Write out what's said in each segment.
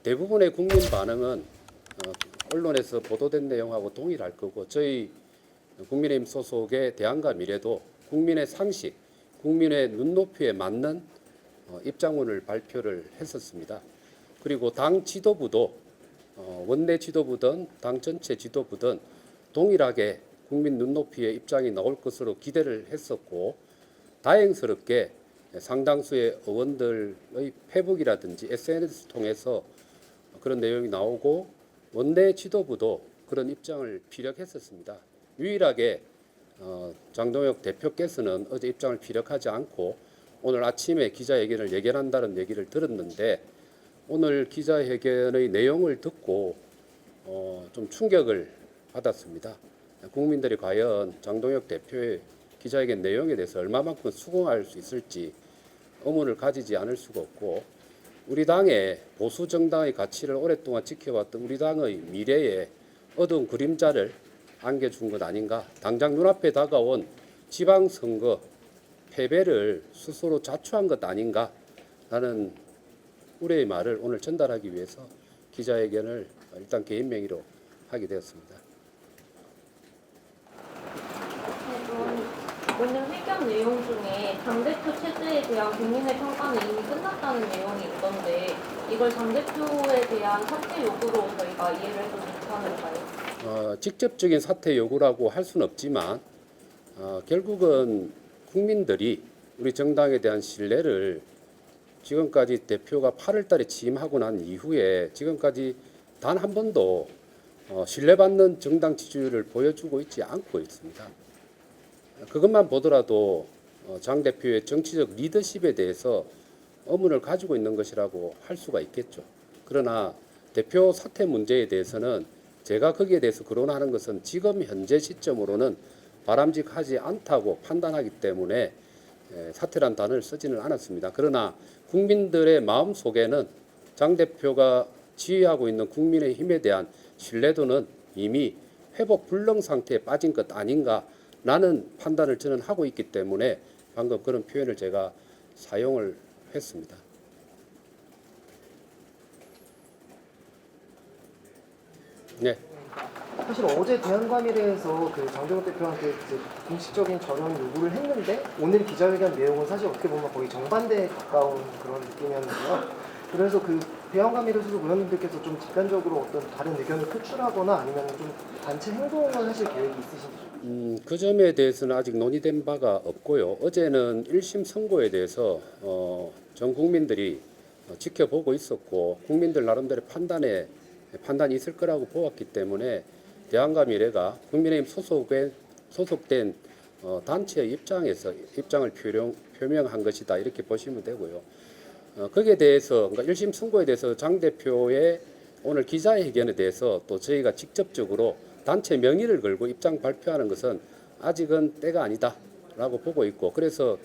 대부분의 국민 반응은 언론에서 보도된 내용하고 동일할 거고 저희 국민의힘 소속의 대안과 미래도 국민의 상식, 국민의 눈높이에 맞는 입장문을 발표를 했었습니다. 그리고 당 지도부도 원내 지도부든 당 전체 지도부든 동일하게 국민 눈높이의 입장이 나올 것으로 기대를 했었고 다행스럽게 상당수의 의원들의 페북이라든지 SNS를 통해서 그런 내용이 나오고 원내 지도부도 그런 입장을 피력했었습니다. 유일하게 장동혁 대표께서는 어제 입장을 피력하지 않고 오늘 아침에 기자회견을 예견한다는 얘기를 들었는데 오늘 기자회견의 내용을 듣고 좀 충격을 받았습니다. 국민들이 과연 장동혁 대표의 기자회견 내용에 대해서 얼마만큼 수긍할 수 있을지 의문을 가지지 않을 수가 없고 우리 당의 보수 정당의 가치를 오랫동안 지켜왔던 우리 당의 미래에 어두운 그림자를 안겨준 것 아닌가. 당장 눈앞에 다가온 지방선거 패배를 스스로 자초한 것 아닌가 라는 우려의 말을 오늘 전달하기 위해서 기자회견을 일단 개인 명의로 하게 되었습니다. 오늘 회견 내용 중에 당대표 체제에 대한 국민의 평가는 이미 끝났다는 내용이 있던데 이걸 당대표에 대한 사퇴 요구로 저희가 이해를 해도 괜찮을까요? 직접적인 사퇴 요구라고 할 수는 없지만 결국은 국민들이 우리 정당에 대한 신뢰를 지금까지 대표가 8월 달에 취임하고 난 이후에 지금까지 단 한 번도 신뢰받는 정당 지지율을 보여주고 있지 않고 있습니다. 그것만 보더라도 장 대표의 정치적 리더십에 대해서 의문을 가지고 있는 것이라고 할 수가 있겠죠. 그러나 대표 사퇴 문제에 대해서는 제가 거기에 대해서 거론하는 것은 지금 현재 시점으로는 바람직하지 않다고 판단하기 때문에 사퇴란 단어를 쓰지는 않았습니다. 그러나 국민들의 마음속에는 장 대표가 지휘하고 있는 국민의힘에 대한 신뢰도는 이미 회복 불능 상태에 빠진 것 아닌가라는 판단을 저는 하고 있기 때문에 방금 그런 표현을 제가 사용을 했습니다. 네. 사실 어제 대한과밀회에서 그 장동혁 대표한테 공식적인 전원 요구를 했는데 오늘 기자회견 내용은 사실 어떻게 보면 거의 정반대에 가까운 그런 느낌이었는데요. 그래서 그 대한과밀회 소속 의원님들께서 좀 집단적으로 어떤 다른 의견을 표출하거나 아니면 좀 단체 행동을 하실 계획이 있으신지? 그 점에 대해서는 아직 논의된 바가 없고요. 어제는 1심 선고에 대해서 전 국민들이 지켜보고 있었고 국민들 나름대로 판단이 있을 거라고 보았기 때문에 대안과 미래가 국민의힘 소속된 단체의 입장에서 입장을 표명한 것이다 이렇게 보시면 되고요. 거기에 대해서 그러니까 1심 선고에 대해서 장 대표의 오늘 기자회견에 대해서 또 저희가 직접적으로 단체 명의를 걸고 입장 발표하는 것은 아직은 때가 아니다라고 보고 있고 그래서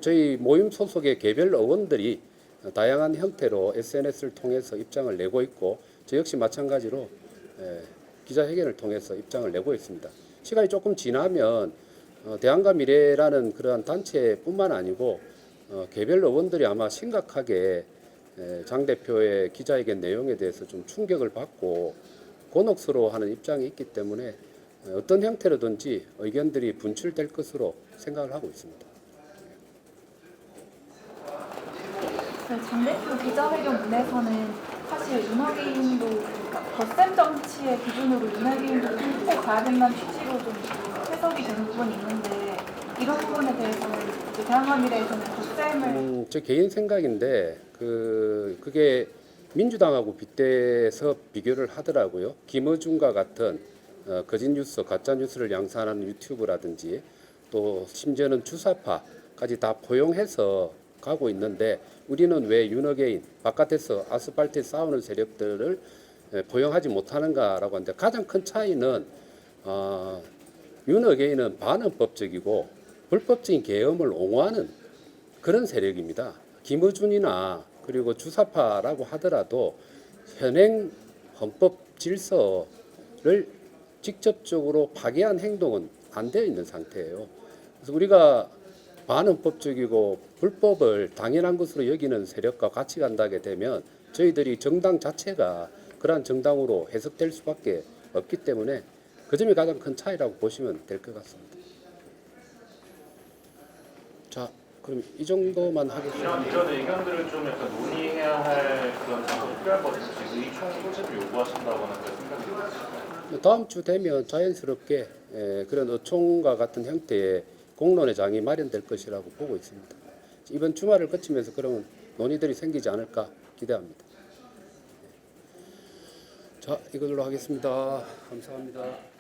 저희 모임 소속의 개별 의원들이 다양한 형태로 SNS를 통해서 입장을 내고 있고 저 역시 마찬가지로 기자회견을 통해서 입장을 내고 있습니다. 시간이 조금 지나면 대안과 미래라는 그러한 단체뿐만 아니고 개별 의원들이 아마 심각하게 장 대표의 기자회견 내용에 대해서 좀 충격을 받고 곤혹스러워하는 입장이 있기 때문에 어떤 형태로든지 의견들이 분출될 것으로 생각을 하고 있습니다. 장 대표 기자회견 문에서는 사실 윤핵인도 덧셈 정치의 기준으로 윤핵인도 뚫고 가야 된다는 취지로 좀 해석이 되는 부분이 있는데 이런 부분에 대해서는 대한과밀회에서는 덧셈을 제 개인 생각인데 그게 민주당하고 빗대서 비교를 하더라고요. 김어준과 같은 거짓 뉴스, 가짜 뉴스를 양산하는 유튜브라든지 또 심지어는 주사파까지 다 포용해서 가고 있는데 우리는 왜 윤핵인 바깥에서 아스팔트에 싸우는 세력들을 포용하지 못하는가라고 하는데 가장 큰 차이는 윤핵인은 반헌법적이고 불법적인 계엄을 옹호하는 그런 세력입니다. 김어준이나 그리고 주사파라고 하더라도 현행 헌법 질서를 직접적으로 파괴한 행동은 안 되어 있는 상태예요. 그래서 우리가 반헌법적이고 불법을 당연한 것으로 여기는 세력과 같이 간다게 되면 저희들이 정당 자체가 그러한 정당으로 해석될 수밖에 없기 때문에 그 점이 가장 큰 차이라고 보시면 될 것 같습니다. 자, 그럼 이 정도만 하겠습니다. 이런 의견들을 좀 약간 논의해야 할 그런 장소가 필요할 것 같아요. 지금 의총 소집을 요구하신다거나 그런 생각이 드시죠? 다음 주 되면 자연스럽게 그런 의총과 같은 형태의 공론의 장이 마련될 것이라고 보고 있습니다. 이번 주말을 거치면서 그런 논의들이 생기지 않을까 기대합니다. 자, 이걸로 하겠습니다. 감사합니다.